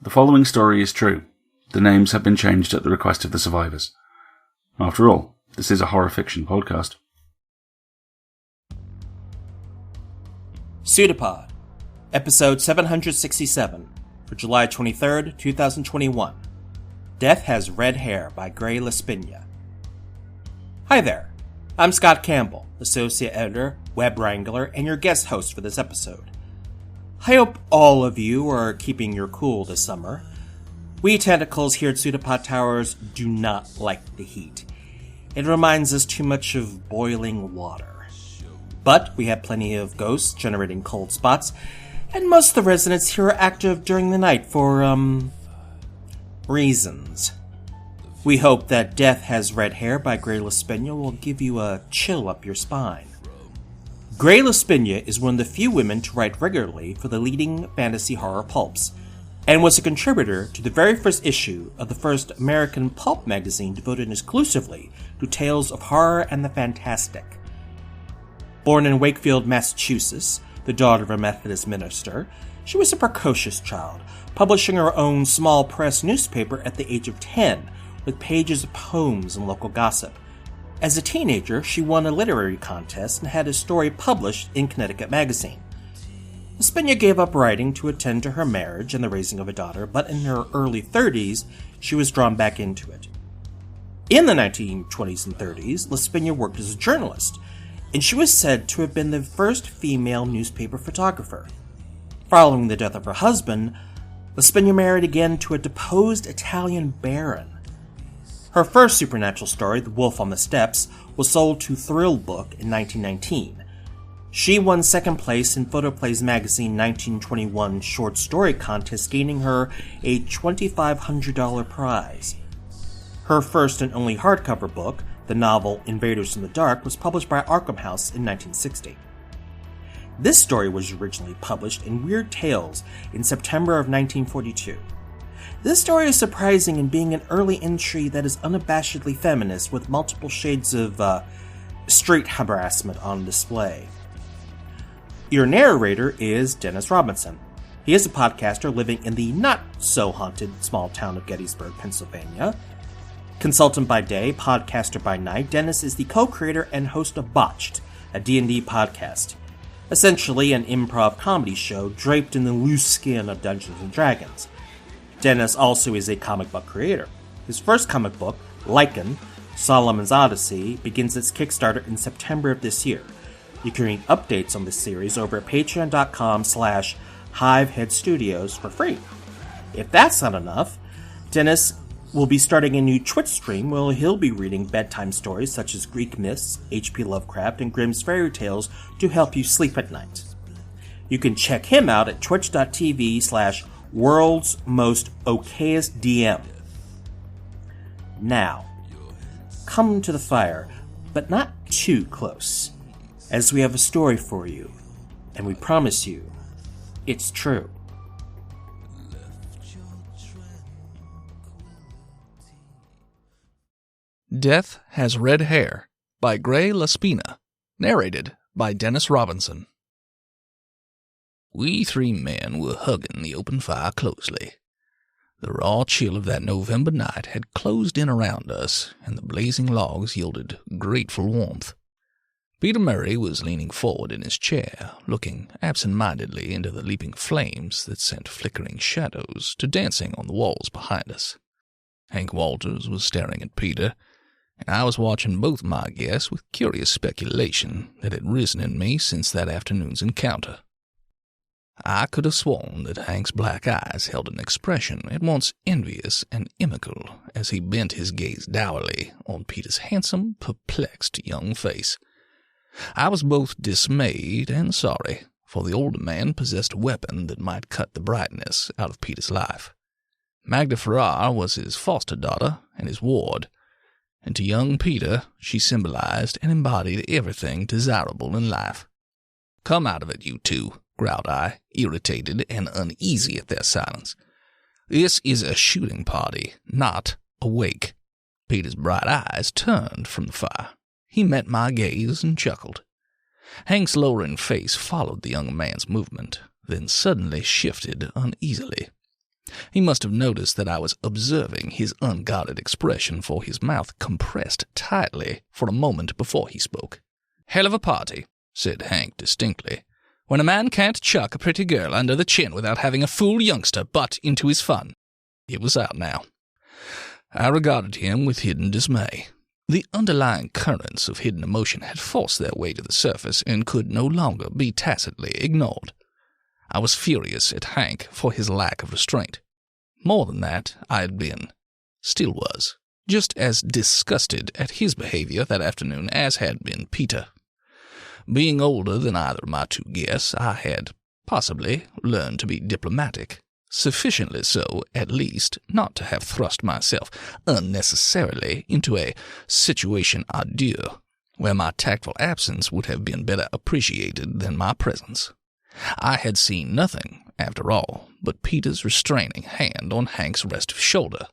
The following story is true. The names have been changed at the request of the survivors. After all, this is a horror fiction podcast. PseudoPod, episode 767, for July 23rd, 2021. Death Has Red Hair by Gray Laspina. Hi there, I'm Scott Campbell, Associate Editor, Web Wrangler, and your guest host for this episode. I hope all of you are keeping your cool this summer. We tentacles here at PseudoPod Towers do not like the heat. It reminds us too much of boiling water. But we have plenty of ghosts generating cold spots, and most of the residents here are active during the night for, reasons. We hope that Death Has Red Hair by Gray Laspina will give you a chill up your spine. Gray Laspina is one of the few women to write regularly for the leading fantasy horror pulps, and was a contributor to the very first issue of the first American pulp magazine devoted exclusively to tales of horror and the fantastic. Born in Wakefield, Massachusetts, the daughter of a Methodist minister, she was a precocious child, publishing her own small press newspaper at the age of 10, with pages of poems and local gossip. As a teenager, she won a literary contest and had a story published in Connecticut Magazine. Laspina gave up writing to attend to her marriage and the raising of a daughter, but in her early 30s, she was drawn back into it. In the 1920s and 30s, Laspina worked as a journalist, and she was said to have been the first female newspaper photographer. Following the death of her husband, Laspina married again to a deposed Italian baron. Her first supernatural story, The Wolf on the Steps, was sold to Thrill Book in 1919. She won second place in Photoplay's magazine 1921 short story contest, gaining her a $2,500 prize. Her first and only hardcover book, the novel Invaders in the Dark, was published by Arkham House in 1960. This story was originally published in Weird Tales in September of 1942. This story is surprising in being an early entry that is unabashedly feminist, with multiple shades of street harassment on display. Your narrator is Dennis Robinson. He is a podcaster living in the not-so-haunted small town of Gettysburg, Pennsylvania. Consultant by day, podcaster by night, Dennis is the co-creator and host of Botched, a D&D podcast. Essentially an improv comedy show draped in the loose skin of Dungeons & Dragons. Dennis also is a comic book creator. His first comic book, Lycan, Solomon's Odyssey, begins its Kickstarter in September of this year. You can read updates on this series over at patreon.com/HiveHeadStudios for free. If that's not enough, Dennis will be starting a new Twitch stream where he'll be reading bedtime stories such as Greek myths, H.P. Lovecraft, and Grimm's fairy tales to help you sleep at night. You can check him out at twitch.tv/World's Most Okayest DM. Now, come to the fire, but not too close, as we have a story for you, and we promise you, it's true. Death Has Red Hair by Gray Laspina, narrated by Dennis Robinson. We three men were hugging the open fire closely. The raw chill of that November night had closed in around us, and the blazing logs yielded grateful warmth. Peter Murray was leaning forward in his chair, looking absent-mindedly into the leaping flames that sent flickering shadows to dancing on the walls behind us. Hank Walters was staring at Peter, and I was watching both my guests with curious speculation that had risen in me since that afternoon's encounter. I could have sworn that Hank's black eyes held an expression at once envious and inimical as he bent his gaze dourly on Peter's handsome, perplexed young face. I was both dismayed and sorry, for the older man possessed a weapon that might cut the brightness out of Peter's life. Magda Farrar was his foster daughter and his ward, and to young Peter she symbolized and embodied everything desirable in life. "Come out of it, you two," growled I, irritated and uneasy at their silence. "This is a shooting party, not a wake." Peter's bright eyes turned from the fire. He met my gaze and chuckled. Hank's lowering face followed the young man's movement, then suddenly shifted uneasily. He must have noticed that I was observing his unguarded expression, for his mouth compressed tightly for a moment before he spoke. "Hell of a party," said Hank distinctly, "when a man can't chuck a pretty girl under the chin without having a fool youngster butt into his fun." It was out now. I regarded him with hidden dismay. The underlying currents of hidden emotion had forced their way to the surface and could no longer be tacitly ignored. I was furious at Hank for his lack of restraint. More than that, I had been, still was, just as disgusted at his behavior that afternoon as had been Peter. Being older than either of my two guests, I had, possibly, learned to be diplomatic, sufficiently so, at least, not to have thrust myself unnecessarily into a situation à deux, where my tactful absence would have been better appreciated than my presence. I had seen nothing, after all, but Peter's restraining hand on Hank's restive shoulder,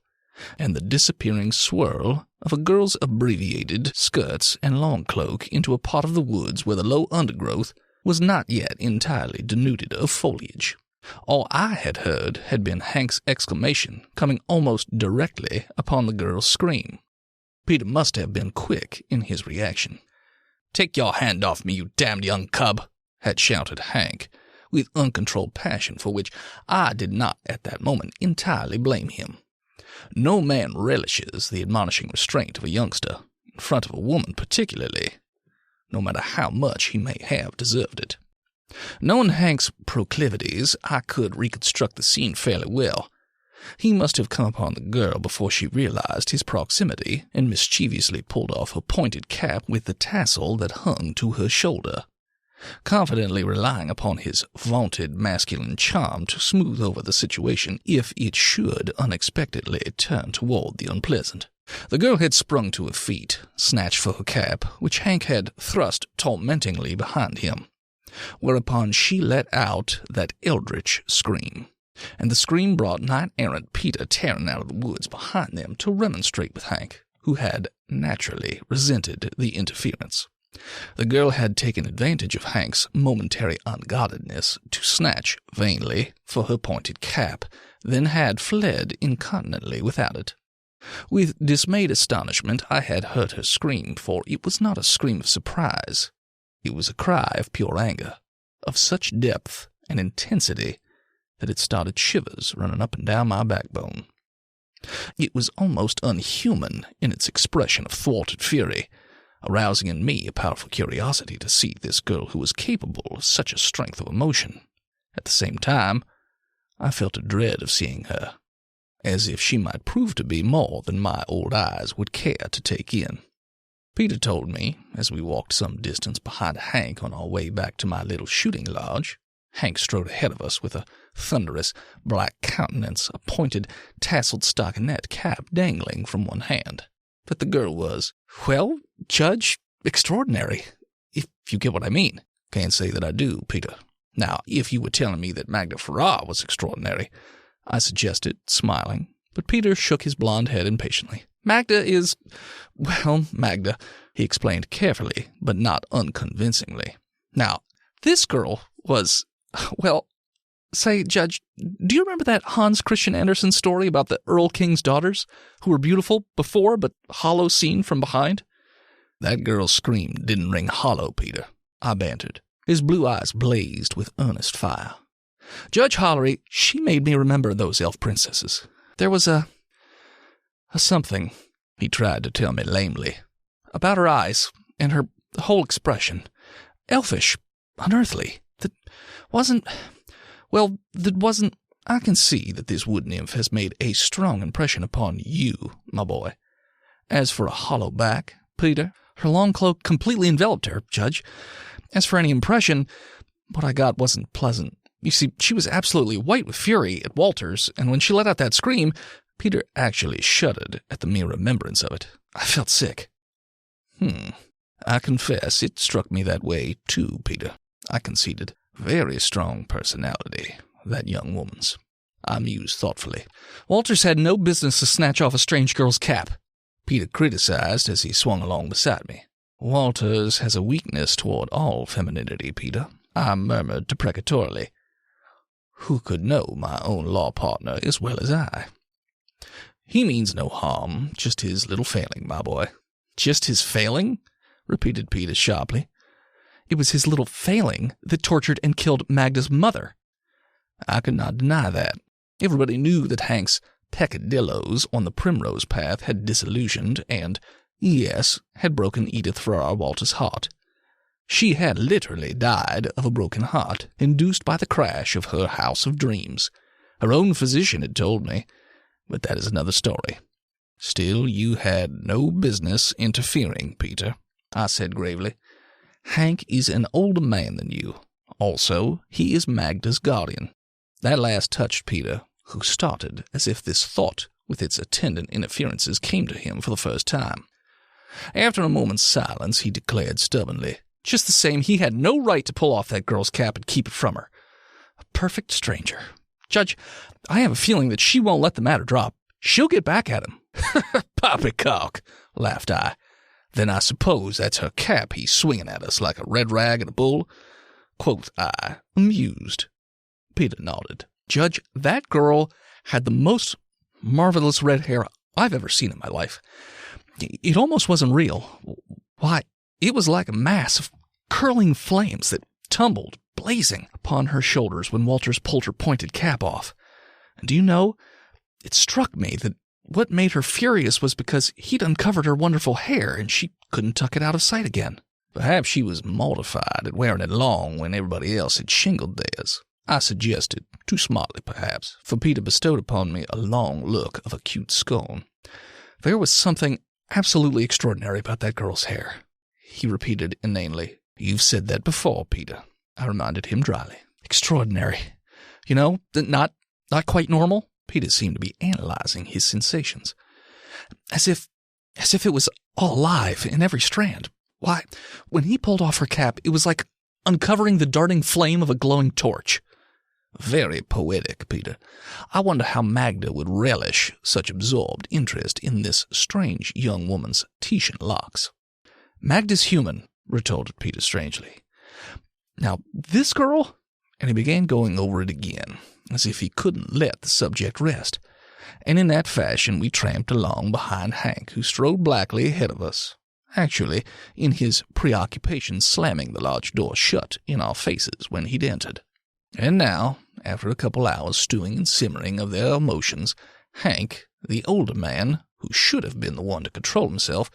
and the disappearing swirl of a girl's abbreviated skirts and long cloak into a part of the woods where the low undergrowth was not yet entirely denuded of foliage. All I had heard had been Hank's exclamation coming almost directly upon the girl's scream. Peter must have been quick in his reaction. "Take your hand off me, you damned young cub!" had shouted Hank, with uncontrolled passion for which I did not at that moment entirely blame him. No man relishes the admonishing restraint of a youngster, in front of a woman particularly, no matter how much he may have deserved it. Knowing Hank's proclivities, I could reconstruct the scene fairly well. He must have come upon the girl before she realized his proximity and mischievously pulled off her pointed cap with the tassel that hung to her shoulder, confidently relying upon his vaunted masculine charm to smooth over the situation if it should unexpectedly turn toward the unpleasant. The girl had sprung to her feet, snatched for her cap, which Hank had thrust tormentingly behind him, whereupon she let out that eldritch scream, and the scream brought knight-errant Peter tearing out of the woods behind them to remonstrate with Hank, who had naturally resented the interference. The girl had taken advantage of Hank's momentary unguardedness to snatch vainly for her pointed cap, then had fled incontinently without it. With dismayed astonishment I had heard her scream, for it was not a scream of surprise. It was a cry of pure anger, of such depth and intensity that it started shivers running up and down my backbone. It was almost unhuman in its expression of thwarted fury, arousing in me a powerful curiosity to see this girl who was capable of such a strength of emotion. At the same time, I felt a dread of seeing her, as if she might prove to be more than my old eyes would care to take in. Peter told me, as we walked some distance behind Hank on our way back to my little shooting lodge. Hank strode ahead of us with a thunderous black countenance, a pointed, tasseled stockinette cap dangling from one hand. That the girl was, well, Judge, extraordinary, if you get what I mean. Can't say that I do, Peter. Now, if you were telling me that Magda Farrar was extraordinary, I suggested, smiling, but Peter shook his blond head impatiently. Magda, he explained carefully, but not unconvincingly. Now, this girl was, well, say, Judge, do you remember that Hans Christian Andersen story about the Earl King's daughters, who were beautiful before but hollow seen from behind? That girl's scream didn't ring hollow, Peter, I bantered. His blue eyes blazed with earnest fire. Judge Hollery, she made me remember those elf princesses. There was a something, he tried to tell me lamely, about her eyes and her whole expression. Elfish, unearthly, that wasn't, I can see that this wood nymph has made a strong impression upon you, my boy. As for a hollow back, Peter, her long cloak completely enveloped her, Judge. As for any impression, what I got wasn't pleasant. You see, she was absolutely white with fury at Walter's, and when she let out that scream, Peter actually shuddered at the mere remembrance of it. I felt sick. I confess it struck me that way, too, Peter, I conceded. Very strong personality, that young woman's. I mused thoughtfully. Walters had no business to snatch off a strange girl's cap, Peter criticized as he swung along beside me. Walters has a weakness toward all femininity, Peter, I murmured deprecatorily. who could know my own law partner as well as I. He means no harm, just his little failing, my boy. Just his failing? Repeated Peter sharply. It was his little failing that tortured and killed Magda's mother. I could not deny that. Everybody knew that Hank's peccadilloes on the primrose path had disillusioned and, yes, had broken Edith Farrar Walter's heart. She had literally died of a broken heart, induced by the crash of her house of dreams. Her own physician had told me, but that is another story. Still, you had no business interfering, Peter, I said gravely. Hank is an older man than you. Also, he is Magda's guardian. That last touched Peter, who started as if this thought, with its attendant interferences, came to him for the first time. After a moment's silence, he declared stubbornly, just the same, he had no right to pull off that girl's cap and keep it from her. A perfect stranger. Judge, I have a feeling that she won't let the matter drop. She'll get back at him. Poppycock, laughed I. Then I suppose that's her cap he's swinging at us like a red rag at a bull, quoth I, amused. Peter nodded. Judge, that girl had the most marvelous red hair I've ever seen in my life. It almost wasn't real. Why, it was like a mass of curling flames that tumbled, blazing, upon her shoulders when Walters pulled her pointed cap off. And do you know, it struck me that what made her furious was because he'd uncovered her wonderful hair and she couldn't tuck it out of sight again. Perhaps she was mortified at wearing it long when everybody else had shingled theirs. I suggested, too smartly perhaps, for Peter bestowed upon me a long look of acute scorn. There was something absolutely extraordinary about that girl's hair, he repeated inanely. You've said that before, Peter, I reminded him dryly. Extraordinary. You know, not quite normal. Peter seemed to be analyzing his sensations. As if it was all alive in every strand. Why, when he pulled off her cap, it was like uncovering the darting flame of a glowing torch. Very poetic, Peter. I wonder how Magda would relish such absorbed interest in this strange young woman's Titian locks. Magda's human, retorted Peter strangely. Now, this girl? And he began going over it again, as if he couldn't let the subject rest. And in that fashion we tramped along behind Hank, who strode blackly ahead of us, actually, in his preoccupation slamming the large door shut in our faces when he'd entered. And now, after a couple hours stewing and simmering of their emotions, Hank, the older man, who should have been the one to control himself,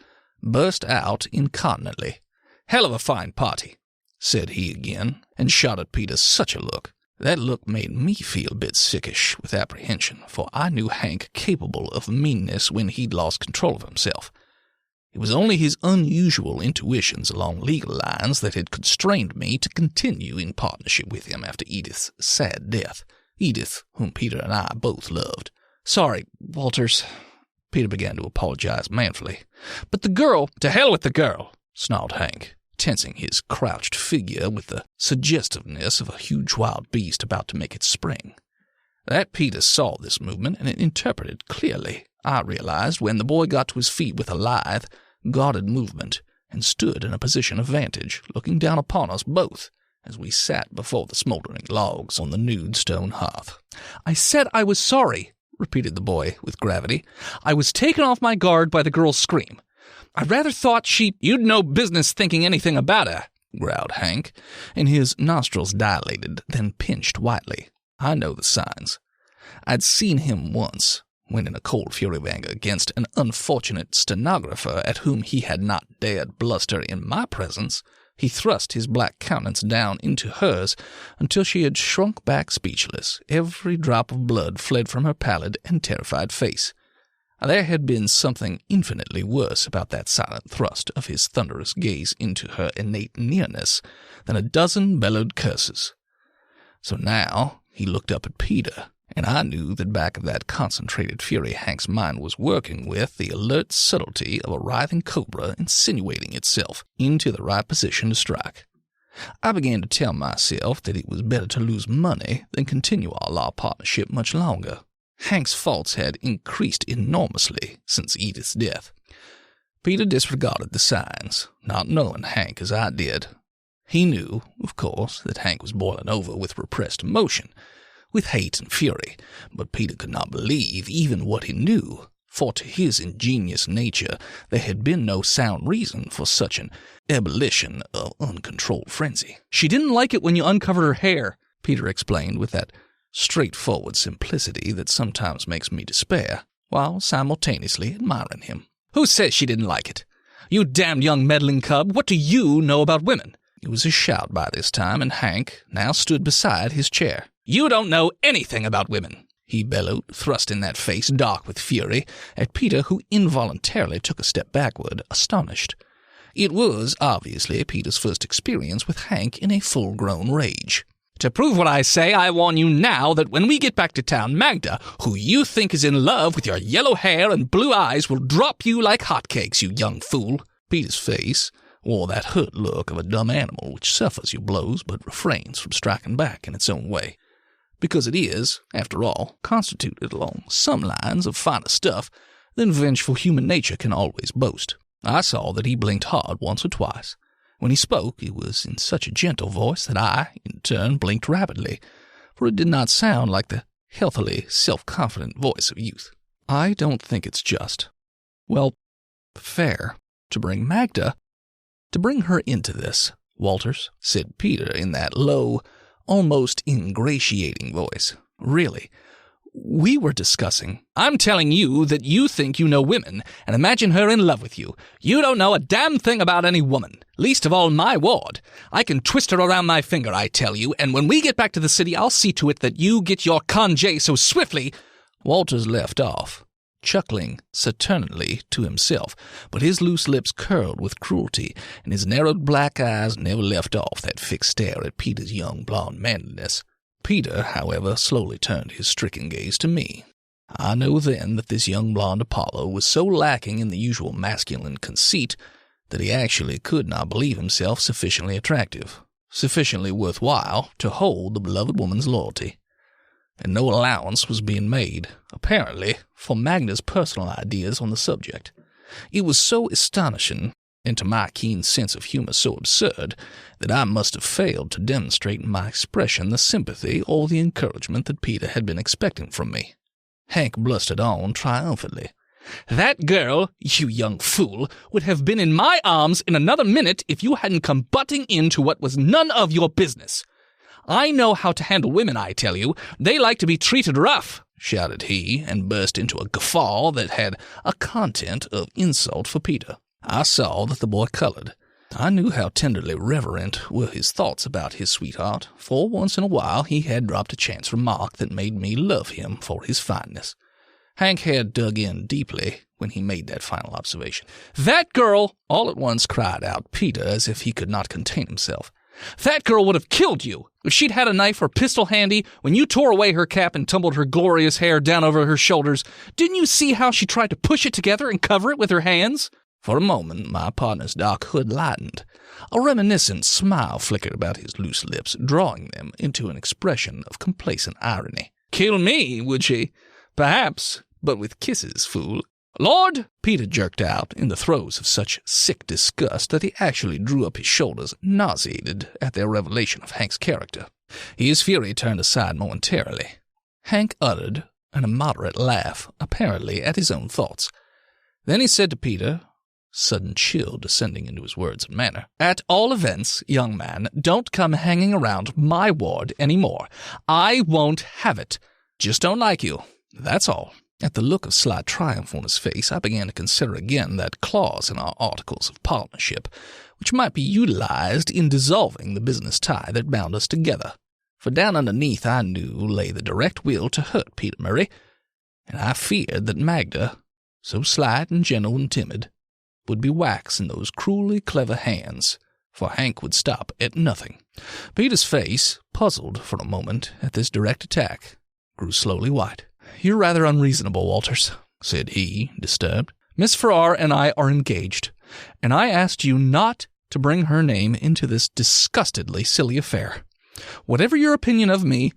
burst out incontinently. Hell of a fine party, said he again, and shot at Peter such a look. That look made me feel a bit sickish with apprehension, for I knew Hank capable of meanness when he'd lost control of himself. It was only his unusual intuitions along legal lines that had constrained me to continue in partnership with him after Edith's sad death. Edith, whom Peter and I both loved. Sorry, Walters, Peter began to apologize manfully. But the girl— To hell with the girl, snarled Hank, tensing his crouched figure with the suggestiveness of a huge wild beast about to make its spring. That Peter saw this movement and interpreted clearly, I realized, when the boy got to his feet with a lithe, guarded movement, and stood in a position of vantage, looking down upon us both, as we sat before the smoldering logs on the nude stone hearth. I said I was sorry, repeated the boy with gravity. I was taken off my guard by the girl's scream. I rather thought You'd no business thinking anything about her, growled Hank, and his nostrils dilated, then pinched whitely. I know the signs. I'd seen him once, when in a cold fury of anger against an unfortunate stenographer at whom he had not dared bluster in my presence, he thrust his black countenance down into hers until she had shrunk back speechless. Every drop of blood fled from her pallid and terrified face. There had been something infinitely worse about that silent thrust of his thunderous gaze into her innate nearness than a dozen bellowed curses. So now he looked up at Peter, and I knew that back of that concentrated fury Hank's mind was working with the alert subtlety of a writhing cobra insinuating itself into the right position to strike. I began to tell myself that it was better to lose money than continue our law partnership much longer. Hank's faults had increased enormously since Edith's death. Peter disregarded the signs, not knowing Hank as I did. He knew, of course, that Hank was boiling over with repressed emotion, with hate and fury, but Peter could not believe even what he knew, for to his ingenious nature there had been no sound reason for such an ebullition of uncontrolled frenzy. "She didn't like it when you uncovered her hair," Peter explained with that straightforward simplicity that sometimes makes me despair, while simultaneously admiring him. "Who says she didn't like it? You damned young meddling cub, what do you know about women?" It was a shout by this time, and Hank now stood beside his chair. "You don't know anything about women," he bellowed, thrusting that face dark with fury at Peter, who involuntarily took a step backward, astonished. It was, obviously, Peter's first experience with Hank in a full-grown rage. "To prove what I say, I warn you now that when we get back to town, Magda, who you think is in love with your yellow hair and blue eyes, will drop you like hotcakes, you young fool." Peter's face wore that hurt look of a dumb animal which suffers your blows but refrains from striking back in its own way, because it is, after all, constituted along some lines of finer stuff than vengeful human nature can always boast. I saw that he blinked hard once or twice. When he spoke, it was in such a gentle voice that I, in turn, blinked rapidly, for it did not sound like the healthily self-confident voice of youth. "I don't think it's just, well, fair, to bring her into this, Walters," said Peter in that low, almost ingratiating voice. "Really, we were discussing—" "I'm telling you that you think you know women and imagine her in love with you. You don't know a damn thing about any woman, least of all my ward. I can twist her around my finger, I tell you, and when we get back to the city, I'll see to it that you get your congé so swiftly—" Walters left off, chuckling saturnally to himself, but his loose lips curled with cruelty, and his narrowed black eyes never left off that fixed stare at Peter's young blond manliness. Peter, however, slowly turned his stricken gaze to me. I knew then that this young blond Apollo was so lacking in the usual masculine conceit that he actually could not believe himself sufficiently attractive, sufficiently worthwhile to hold the beloved woman's loyalty. And no allowance was being made, apparently, for Magda's personal ideas on the subject. It was so astonishing, and to my keen sense of humor so absurd, that I must have failed to demonstrate in my expression the sympathy or the encouragement that Peter had been expecting from me. Hank blustered on triumphantly. "That girl, you young fool, would have been in my arms in another minute if you hadn't come butting into what was none of your business. I know how to handle women, I tell you. They like to be treated rough," shouted he, and burst into a guffaw that had a content of insult for Peter. I saw that the boy colored. I knew how tenderly reverent were his thoughts about his sweetheart, for once in a while he had dropped a chance remark that made me love him for his fineness. Hank had dug in deeply when he made that final observation. "That girl," all at once cried out Peter, as if he could not contain himself. "That girl would have killed you if she'd had a knife or pistol handy when you tore away her cap and tumbled her glorious hair down over her shoulders. Didn't you see how she tried to push it together and cover it with her hands?" For a moment my partner's dark hood lightened. A reminiscent smile flickered about his loose lips, drawing them into an expression of complacent irony. "Kill me, would she? Perhaps, but with kisses, fool." "Lord!" Peter jerked out in the throes of such sick disgust that he actually drew up his shoulders, nauseated at their revelation of Hank's character. His fury turned aside momentarily. Hank uttered an immoderate laugh, apparently at his own thoughts. Then he said to Peter, sudden chill descending into his words and manner, "At all events, young man, don't come hanging around my ward any more. I won't have it. Just don't like you, that's all." At the look of slight triumph on his face, I began to consider again that clause in our articles of partnership, which might be utilized in dissolving the business tie that bound us together. For down underneath I knew lay the direct will to hurt Peter Murray, and I feared that Magda, so slight and gentle and timid, would be wax in those cruelly clever hands, for Hank would stop at nothing. Peter's face, puzzled for a moment at this direct attack, grew slowly white. "You're rather unreasonable, Walters," said he, disturbed. "Miss Farrar and I are engaged, and I asked you not to bring her name into this disgustedly silly affair. Whatever your opinion of me,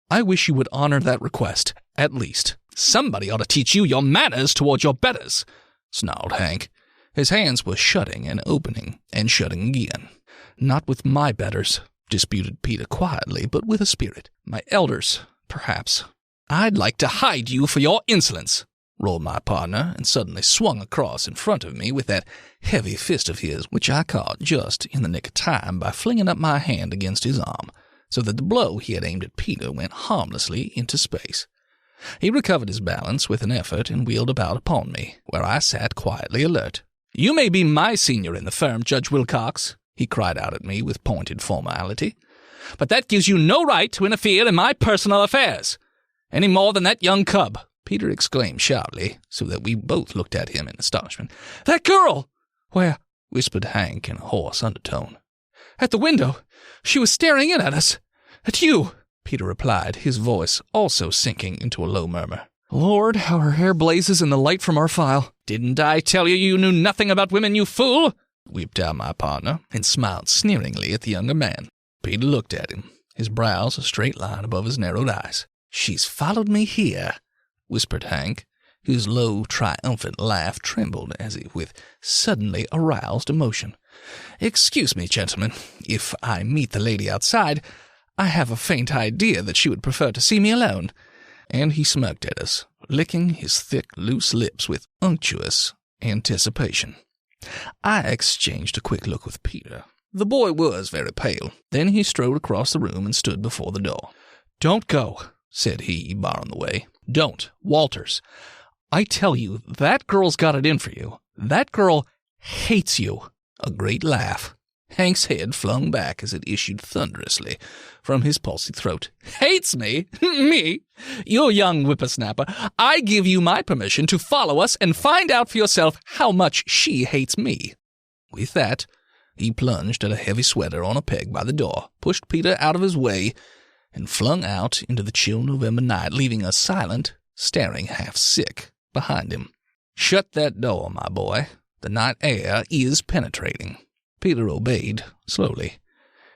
I wish you would honor that request, at least. Somebody ought to teach you your manners toward your betters," snarled Hank. His hands were shutting and opening and shutting again. "Not with my betters," disputed Peter quietly, but with a spirit. "My elders, Perhaps. I'd like to hide you for your insolence, roared my partner, and suddenly swung across in front of me with that heavy fist of his, which I caught just in the nick of time by flinging up my hand against his arm, so that the blow he had aimed at Peter went harmlessly into space. He recovered his balance with an effort and wheeled about upon me, where I sat quietly alert. "You may be my senior in the firm, Judge Wilcox," he cried out at me with pointed formality, "but that gives you no right to interfere in my personal affairs, any more than that young cub," Peter exclaimed sharply, so that we both looked at him in astonishment. "That girl!" "Where?" whispered Hank in a hoarse undertone. "At the window. She was staring in at us. At you," Peter replied, his voice also sinking into a low murmur. "Lord, how her hair blazes in the light from our file." "Didn't I tell you you knew nothing about women, you fool?" whipped out my partner, and smiled sneeringly at the younger man. Peter looked at him, his brows a straight line above his narrowed eyes. "She's followed me here," whispered Hank, whose low, triumphant laugh trembled as if with suddenly aroused emotion. "Excuse me, gentlemen, if I meet the lady outside, I have a faint idea that she would prefer to see me alone." And he smirked at us, licking his thick, loose lips with unctuous anticipation. I exchanged a quick look with Peter. The boy was very pale. Then he strode across the room and stood before the door. "Don't go," said he, barring the way. "Don't, Walters. I tell you, that girl's got it in for you. That girl hates you." A great laugh. Hank's head flung back as it issued thunderously from his pulsy throat. "Hates me? Me? You young whippersnapper. I give you my permission to follow us and find out for yourself how much she hates me." With that, he plunged at a heavy sweater on a peg by the door, pushed Peter out of his way, and flung out into the chill November night, leaving us silent, staring half-sick behind him. "Shut that door, my boy. The night air is penetrating." Peter obeyed, slowly.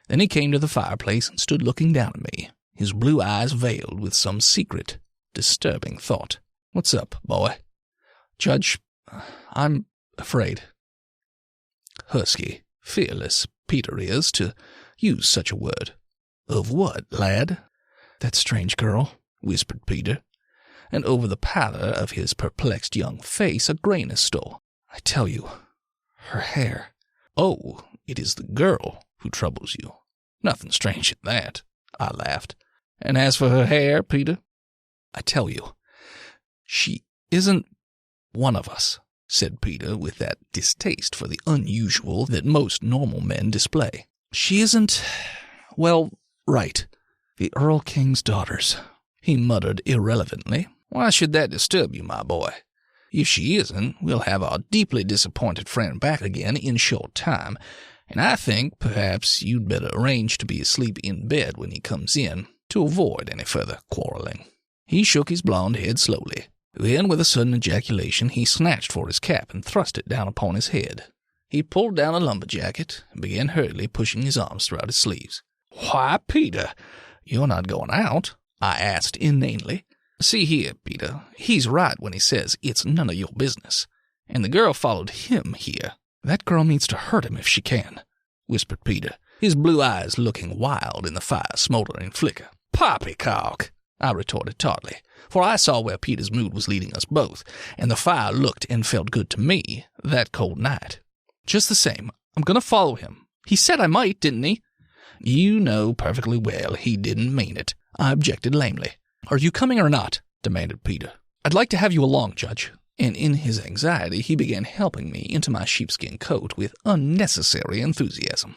Then he came to the fireplace and stood looking down at me, his blue eyes veiled with some secret, disturbing thought. "What's up, boy?" "Judge, I'm afraid." Husky, fearless Peter is to use such a word. "Of what, lad?" "That strange girl," whispered Peter, and over the pallor of his perplexed young face a grayness stole. "I tell you, her hair." "Oh, it is the girl who troubles you. Nothing strange in that," I laughed. "And as for her hair, Peter?" "I tell you, she isn't one of us," said Peter with that distaste for the unusual that most normal men display. "She isn't, well, right. The Earl King's daughters," he muttered irrelevantly. "Why should that disturb you, my boy? If she isn't, we'll have our deeply disappointed friend back again in short time, and I think perhaps you'd better arrange to be asleep in bed when he comes in, to avoid any further quarreling." He shook his blond head slowly. Then, with a sudden ejaculation, he snatched for his cap and thrust it down upon his head. He pulled down a lumberjacket and began hurriedly pushing his arms throughout his sleeves. "Why, Peter, you're not going out?" I asked inanely. "See here, Peter, he's right when he says it's none of your business. And the girl followed him here." "That girl means to hurt him if she can," whispered Peter, his blue eyes looking wild in the fire's smoldering flicker. "Poppycock," I retorted tartly, for I saw where Peter's mood was leading us both, and the fire looked and felt good to me that cold night. "Just the same, I'm going to follow him. He said I might, didn't he?" "You know perfectly well he didn't mean it," I objected lamely. "Are you coming or not?" demanded Peter. "I'd like to have you along, Judge." And in his anxiety he began helping me into my sheepskin coat with unnecessary enthusiasm.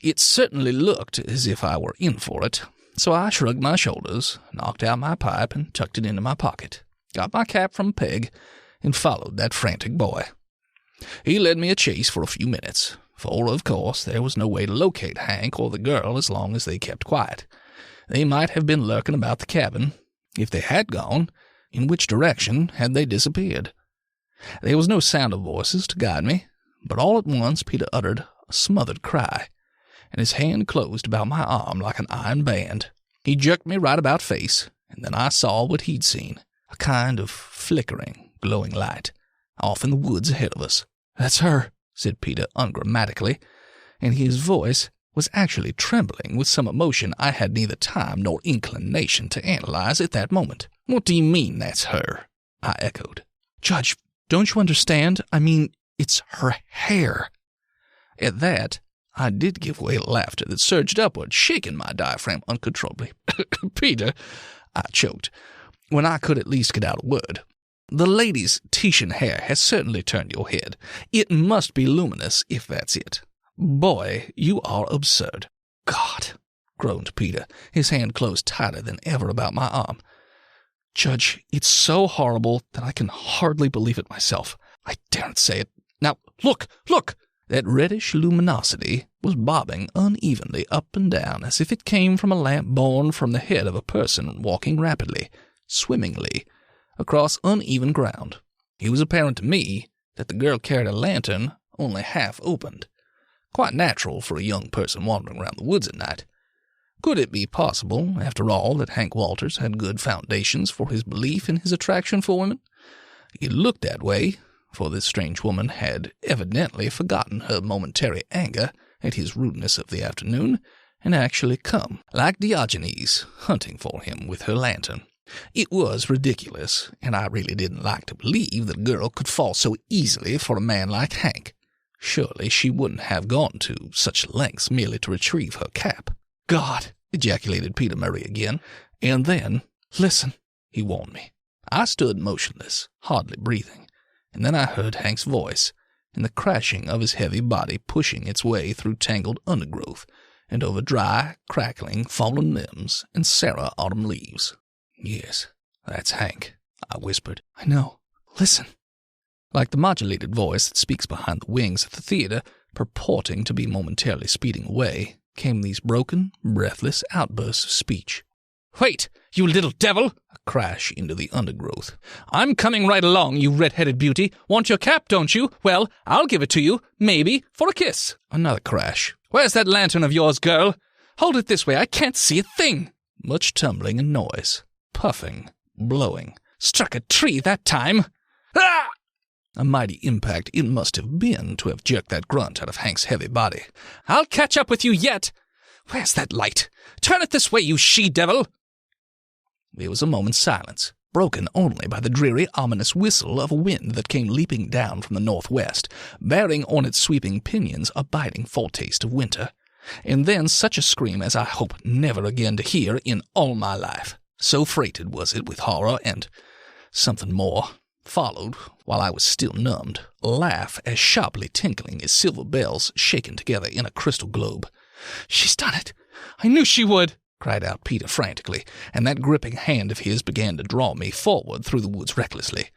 It certainly looked as if I were in for it, so I shrugged my shoulders, knocked out my pipe, and tucked it into my pocket, got my cap from a peg, and followed that frantic boy. He led me a chase for a few minutes, for, of course, there was no way to locate Hank or the girl as long as they kept quiet. They might have been lurking about the cabin. If they had gone, in which direction had they disappeared? There was no sound of voices to guide me, but all at once Peter uttered a smothered cry, and his hand closed about my arm like an iron band. He jerked me right about face, and then I saw what he'd seen, a kind of flickering, glowing light, off in the woods ahead of us. "That's her," said Peter ungrammatically, and his voice was actually trembling with some emotion I had neither time nor inclination to analyze at that moment. "What do you mean, that's her?" I echoed. "Judge, don't you understand? I mean, it's her hair." At that, I did give way to laughter that surged upward, shaking my diaphragm uncontrollably. "Peter," I choked, when I could at least get out a word, "the lady's Titian hair has certainly turned your head. It must be luminous, if that's it. Boy, you are absurd." "God," groaned Peter, his hand closed tighter than ever about my arm. "Judge, it's so horrible that I can hardly believe it myself. I daren't say it. Now, look, look!" That reddish luminosity was bobbing unevenly up and down as if it came from a lamp borne from the head of a person walking rapidly, swimmingly, across uneven ground. It was apparent to me that the girl carried a lantern only half opened. Quite natural for a young person wandering around the woods at night. Could it be possible, after all, that Hank Walters had good foundations for his belief in his attraction for women? It looked that way, for this strange woman had evidently forgotten her momentary anger at his rudeness of the afternoon, and actually come, like Diogenes, hunting for him with her lantern. It was ridiculous, and I really didn't like to believe that a girl could fall so easily for a man like Hank. Surely she wouldn't have gone to such lengths merely to retrieve her cap. "God!" ejaculated Peter Murray again, and then, "Listen," he warned me. I stood motionless, hardly breathing, and then I heard Hank's voice, and the crashing of his heavy body pushing its way through tangled undergrowth, and over dry, crackling, fallen limbs and Sarah autumn leaves. "Yes, that's Hank," I whispered. "I know. Listen." Like the modulated voice that speaks behind the wings at the theater, purporting to be momentarily speeding away, came these broken, breathless outbursts of speech. "Wait, you little devil!" A crash into the undergrowth. "I'm coming right along, you red-headed beauty. Want your cap, don't you? Well, I'll give it to you, maybe, for a kiss." Another crash. "Where's that lantern of yours, girl? Hold it this way, I can't see a thing." Much tumbling and noise. Puffing, blowing. "Struck a tree that time." "Ah!" A mighty impact it must have been to have jerked that grunt out of Hank's heavy body. "I'll catch up with you yet. Where's that light? Turn it this way, you she-devil." There was a moment's silence, broken only by the dreary, ominous whistle of a wind that came leaping down from the northwest, bearing on its sweeping pinions a biting foretaste of winter, and then such a scream as I hope never again to hear in all my life. So freighted was it with horror and something more. Followed, while I was still numbed, a laugh as sharply tinkling as silver bells shaken together in a crystal globe. "She's done it! I knew she would!" cried out Peter frantically, and that gripping hand of his began to draw me forward through the woods recklessly.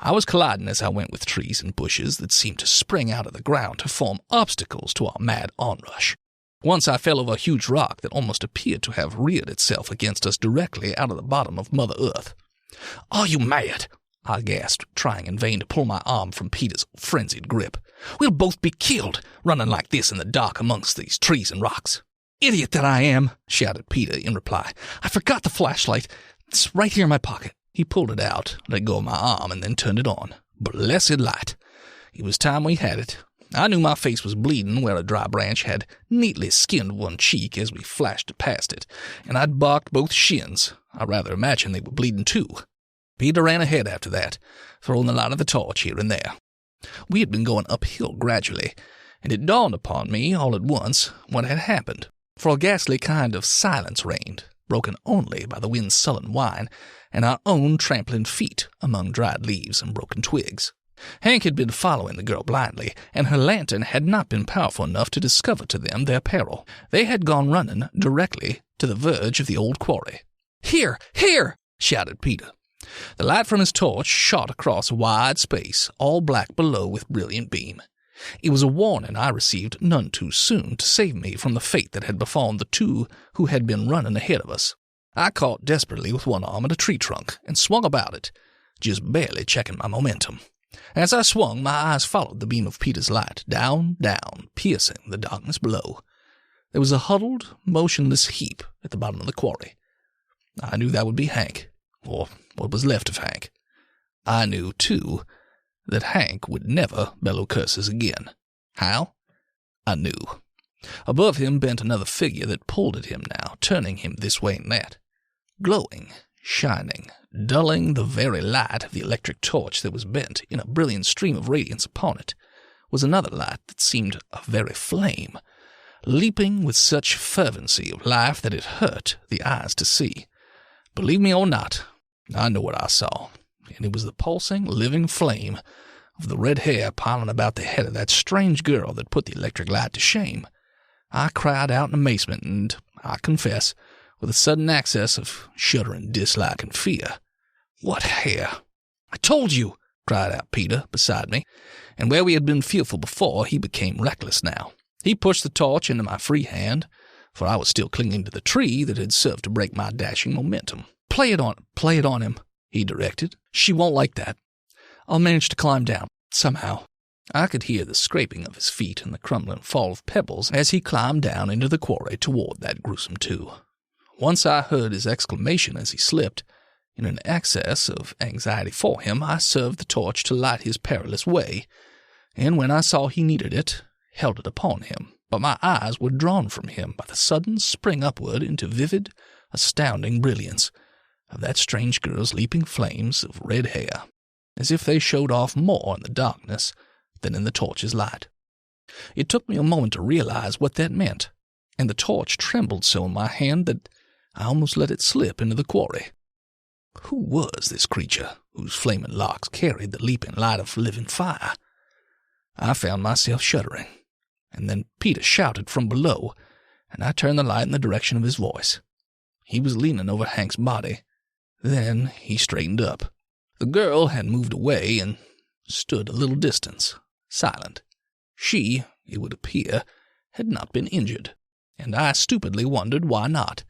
I was colliding as I went with trees and bushes that seemed to spring out of the ground to form obstacles to our mad onrush. Once I fell over a huge rock that almost appeared to have reared itself against us directly out of the bottom of Mother Earth. "Are you mad?" I gasped, trying in vain to pull my arm from Peter's frenzied grip. "We'll both be killed, running like this in the dark amongst these trees and rocks." "Idiot that I am!" shouted Peter in reply. "I forgot the flashlight. It's right here in my pocket." He pulled it out, let go of my arm, and then turned it on. Blessed light! It was time we had it. I knew my face was bleeding where a dry branch had neatly skinned one cheek as we flashed past it, and I'd barked both shins. I rather imagine they were bleeding too. Peter ran ahead after that, throwing the light of the torch here and there. We had been going uphill gradually, and it dawned upon me all at once what had happened, for a ghastly kind of silence reigned, broken only by the wind's sullen whine and our own trampling feet among dried leaves and broken twigs. Hank had been following the girl blindly, and her lantern had not been powerful enough to discover to them their peril. They had gone running directly to the verge of the old quarry. "Here! Here!" shouted Peter. The light from his torch shot across a wide space, all black below with brilliant beam. It was a warning I received none too soon to save me from the fate that had befallen the two who had been running ahead of us. I caught desperately with one arm at a tree trunk and swung about it, just barely checking my momentum. As I swung, my eyes followed the beam of Peter's light, down, down, piercing the darkness below. There was a huddled, motionless heap at the bottom of the quarry. I knew that would be Hank, or what was left of Hank. I knew, too, that Hank would never bellow curses again. How? I knew. Above him bent another figure that pulled at him now, turning him this way and that. Glowing, shining, dulling the very light of the electric torch that was bent in a brilliant stream of radiance upon it, was another light that seemed a very flame, leaping with such fervency of life that it hurt the eyes to see. Believe me or not, I know what I saw, and it was the pulsing, living flame of the red hair piling about the head of that strange girl that put the electric light to shame. I cried out in amazement, and, I confess, with a sudden access of shuddering dislike and fear, "What hair?" "I told you!" cried out Peter beside me, and where we had been fearful before, he became reckless now. He pushed the torch into my free hand, for I was still clinging to the tree that had served to break my dashing momentum. Play it on him, he directed. "She won't like that. I'll manage to climb down, somehow." I could hear the scraping of his feet and the crumbling fall of pebbles as he climbed down into the quarry toward that gruesome two. Once I heard his exclamation as he slipped. In an access of anxiety for him, I served the torch to light his perilous way, and when I saw he needed it, held it upon him. But my eyes were drawn from him by the sudden spring upward into vivid, astounding brilliance of that strange girl's leaping flames of red hair, as if they showed off more in the darkness than in the torch's light. It took me a moment to realize what that meant, and the torch trembled so in my hand that I almost let it slip into the quarry. Who was this creature whose flaming locks carried the leaping light of living fire? I found myself shuddering, and then Peter shouted from below, and I turned the light in the direction of his voice. He was leaning over Hank's body. Then he straightened up. The girl had moved away and stood a little distance, silent. She, it would appear, had not been injured, and I stupidly wondered why not,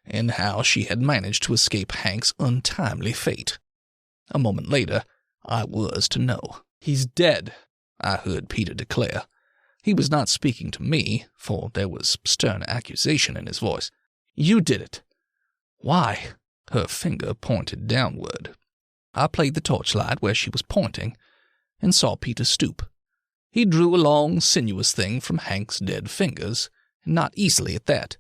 and how she had managed to escape Hank's untimely fate. A moment later, I was to know. "He's dead," I heard Peter declare. He was not speaking to me, for there was stern accusation in his voice. "You did it." "Why?" Her finger pointed downward. I played the torchlight where she was pointing, and saw Peter stoop. He drew a long, sinuous thing from Hank's dead fingers, and not easily at that.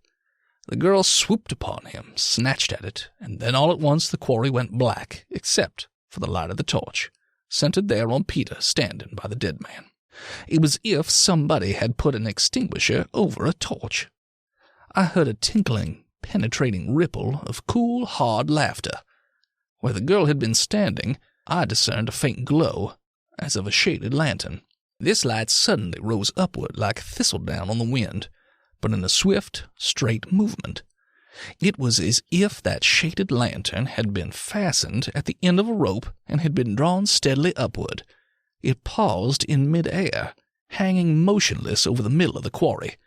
The girl swooped upon him, snatched at it, and then all at once the quarry went black, except for the light of the torch, centered there on Peter standing by the dead man. It was as if somebody had put an extinguisher over a torch. I heard a tinkling, penetrating ripple of cool, hard laughter. Where the girl had been standing, I discerned a faint glow, as of a shaded lantern. This light suddenly rose upward like thistledown on the wind, but in a swift, straight movement. It was as if that shaded lantern had been fastened at the end of a rope and had been drawn steadily upward. It paused in mid-air, hanging motionless over the middle of the quarry.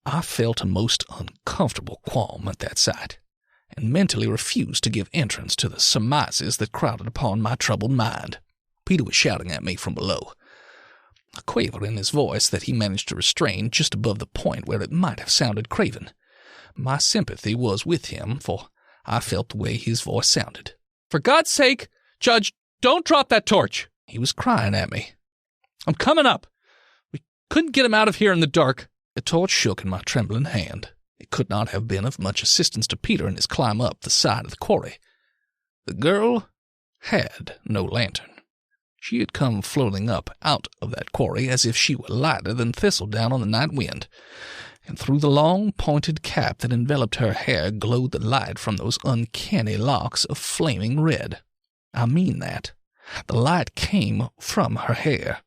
I felt a most uncomfortable qualm at that sight, and mentally refused to give entrance to the surmises that crowded upon my troubled mind. Peter was shouting at me from below, a quaver in his voice that he managed to restrain just above the point where it might have sounded craven. My sympathy was with him, for I felt the way his voice sounded. "For God's sake, Judge, don't drop that torch!" He was crying at me. "I'm coming up. We couldn't get him out of here in the dark." The torch shook in my trembling hand. It could not have been of much assistance to Peter in his climb up the side of the quarry. The girl had no lantern. She had come floating up out of that quarry as if she were lighter than thistledown on the night wind, and through the long pointed cap that enveloped her hair glowed the light from those uncanny locks of flaming red. I mean that. The light came from her hair.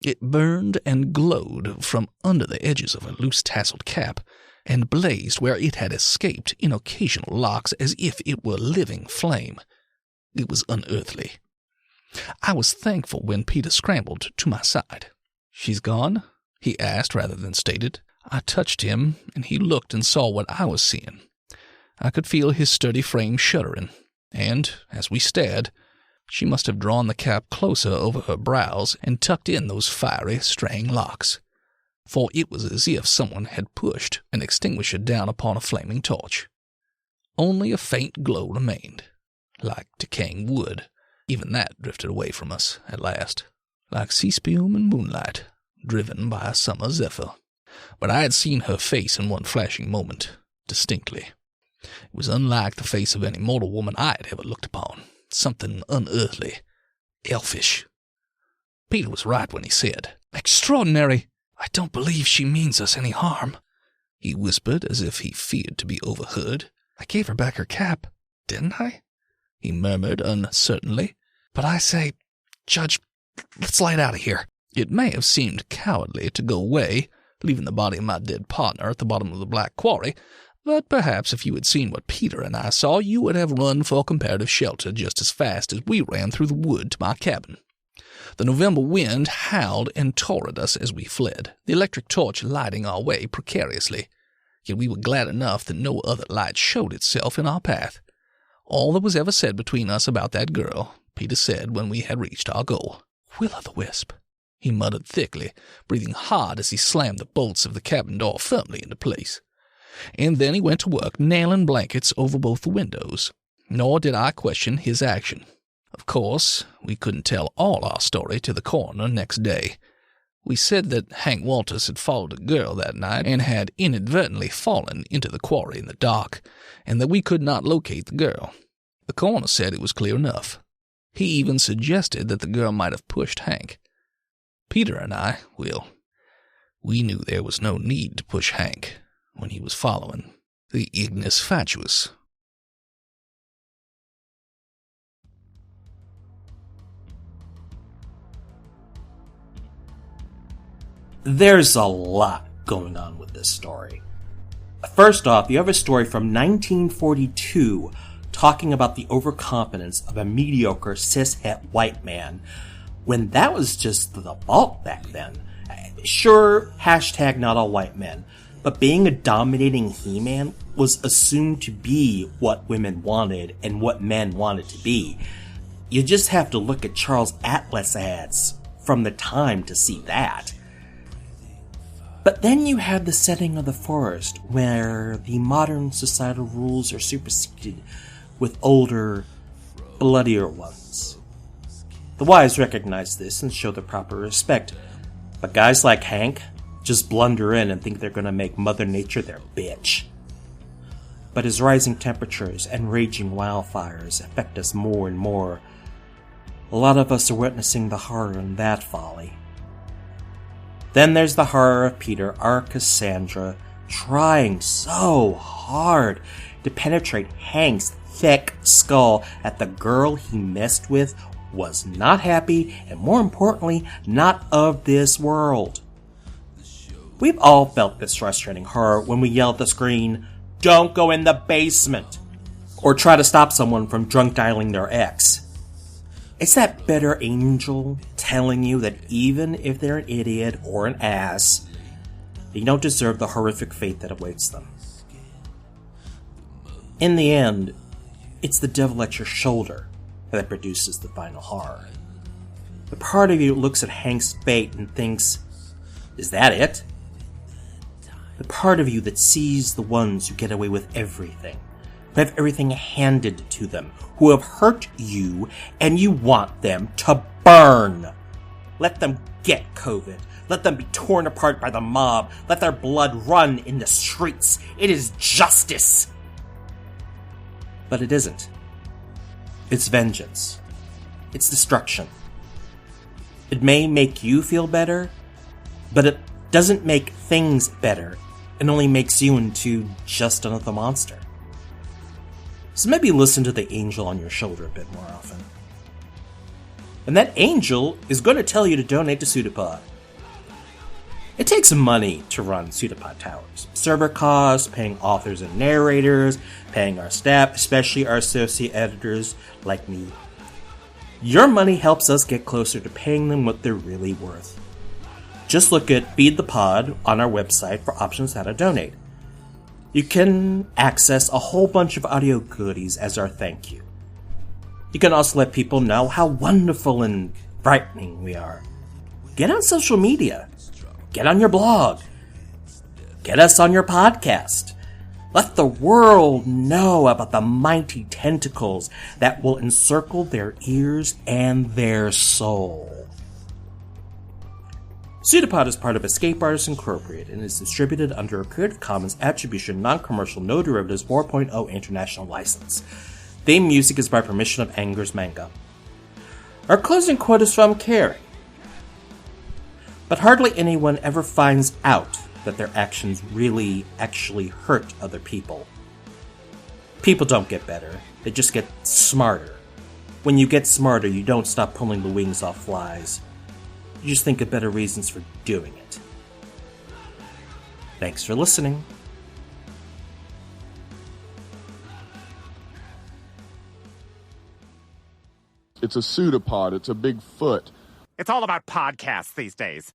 It burned and glowed from under the edges of her loose tasseled cap, and blazed where it had escaped in occasional locks as if it were living flame. It was unearthly. I was thankful when Peter scrambled to my side. "She's gone?" he asked rather than stated. I touched him, and he looked and saw what I was seeing. I could feel his sturdy frame shuddering, and, as we stared, she must have drawn the cap closer over her brows and tucked in those fiery, straying locks, for it was as if someone had pushed an extinguisher down upon a flaming torch. Only a faint glow remained, like decaying wood. Even that drifted away from us at last, like sea spume and moonlight, driven by a summer zephyr. but I had seen her face in one flashing moment, distinctly. It was unlike the face of any mortal woman I had ever looked upon. Something unearthly, elfish. Peter was right when he said, "Extraordinary! I don't believe she means us any harm," he whispered as if he feared to be overheard. "I gave her back her cap, didn't I?" he murmured uncertainly. "But I say, Judge, let's light out of here." It may have seemed cowardly to go away, leaving the body of my dead partner at the bottom of the black quarry, but perhaps if you had seen what Peter and I saw, you would have run for comparative shelter just as fast as we ran through the wood to my cabin. The November wind howled and tore at us as we fled, the electric torch lighting our way precariously. Yet we were glad enough that no other light showed itself in our path. All that was ever said between us about that girl, Peter said when we had reached our goal. "Will-o'-the-wisp," he muttered thickly, breathing hard as he slammed the bolts of the cabin door firmly into place. And then he went to work nailing blankets over both the windows. Nor did I question his action. Of course, we couldn't tell all our story to the coroner next day. We said that Hank Walters had followed a girl that night and had inadvertently fallen into the quarry in the dark, and that we could not locate the girl. The coroner said it was clear enough. He even suggested that the girl might have pushed Hank. Peter and I, we knew there was no need to push Hank when he was following the ignis fatuus. There's a lot going on with this story. First off, you have a story from 1942 talking about the overconfidence of a mediocre cishet white man, when that was just the default back then. Sure, hashtag not all white men, but being a dominating he-man was assumed to be what women wanted and what men wanted to be. You just have to look at Charles Atlas ads from the time to see that. But then you have the setting of the forest, where the modern societal rules are superseded with older, bloodier ones. The wise recognize this and show the proper respect, but guys like Hank just blunder in and think they're going to make Mother Nature their bitch. But as rising temperatures and raging wildfires affect us more and more, a lot of us are witnessing the horror in that folly. Then there's the horror of Peter, our Cassandra, trying so hard to penetrate Hank's thick skull that the girl he messed with was not happy and, more importantly, not of this world. We've all felt this frustrating horror when we yell at the screen, "Don't go in the basement!" or try to stop someone from drunk dialing their ex. It's that better angel telling you that even if they're an idiot or an ass, they don't deserve the horrific fate that awaits them. In the end, it's the devil at your shoulder that produces the final horror. The part of you looks at Hank's fate and thinks, is that it? The part of you that sees the ones who get away with everything, who have everything handed to them, who have hurt you, and you want them to burn. Let them get COVID. Let them be torn apart by the mob. Let their blood run in the streets. It is justice. But it isn't. It's vengeance. It's destruction. It may make you feel better, but it doesn't make things better. It only makes you into just another monster. So maybe listen to the angel on your shoulder a bit more often. And that angel is going to tell you to donate to PseudoPod. It takes money to run PseudoPod Towers. Server costs, paying authors and narrators, paying our staff, especially our associate editors like me. Your money helps us get closer to paying them what they're really worth. Just look at Feed the Pod on our website for options how to donate. You can access a whole bunch of audio goodies as our thank you. You can also let people know how wonderful and frightening we are. Get on social media. Get on your blog. Get us on your podcast. Let the world know about the mighty tentacles that will encircle their ears and their soul. PseudoPod is part of Escape Artists Incorporated and is distributed under a Creative Commons Attribution Non-Commercial No Derivatives 4.0 International License. Theme music is by permission of Anger's Manga. Our closing quote is from Carrie. But hardly anyone ever finds out that their actions really actually hurt other people. People don't get better, they just get smarter. When you get smarter, you don't stop pulling the wings off flies. You just think of better reasons for doing it. Thanks for listening. It's a pseudopod. It's a big foot. It's all about podcasts these days.